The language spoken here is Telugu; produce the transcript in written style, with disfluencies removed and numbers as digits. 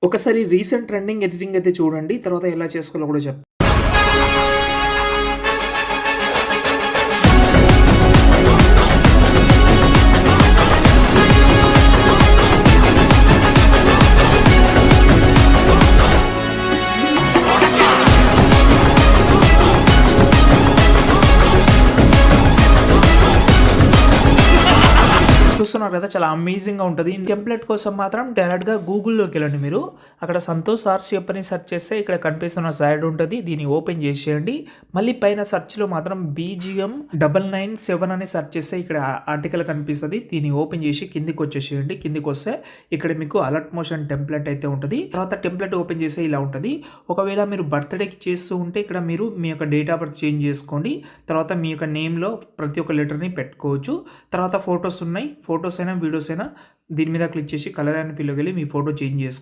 ఒకసారి రీసెంట్ ట్రెండింగ్ ఎడిటింగ్ అయితే చూడండి. తర్వాత ఎలా చేసుకోవాలో కూడా చెప్తా. చూస్తున్నారు కదా, చాలా అమేజింగ్‌గా ఉంటది. టెంప్లెట్ కోసం మాత్రం డైరెక్ట్‌గా గూగుల్‌లోకెళ్ళండి మీరు. అక్కడ సంతోష్ ఆర్‌సీఎఫ్ అని సెర్చ్ చేస్తే ఇక్కడ కనిపిస్తున్న సైడ్ ఉంటది. దీన్ని ఓపెన్ చేసేయండి. మళ్ళీ పైన సెర్చ్‌లో మాత్రం బీజీఎం 997 అని సెర్చ్ చేస్తే ఇక్కడ ఆర్టికల్ కనిపిస్తది. దీన్ని ఓపెన్ చేసి కిందికొచ్చేసేయండి. కిందికొస్తే ఇక్కడ మీకు అలర్ట్ మోషన్ టెంప్లెట్ అయితే ఉంటది. తర్వాత టెంప్లెట్ ఓపెన్ చేస్తే ఇలా ఉంటది. ఒకవేళ మీరు బర్త్‌డేకి చేస్తూ ఉంటే ఇక్కడ మీరు మీ యొక్క డేట్ ఆఫ్ బర్త్ చేంజ్ చేసుకోండి. తర్వాత మీ యొక్క నేమ్‌లో ప్రతి ఒక్క లెటర్‌ని పెట్టుకోవచ్చు. తర్వాత ఫోటోస్ ఉన్నాయి. ఫోటోస్ అయినా, వీడియోస్ అయినా దీని మీద క్లిక్ చేసి కలర్ అండ్ ఫిల్‌లోకి వెళ్ళి మీ ఫోటో చేంజ్ చేసుకో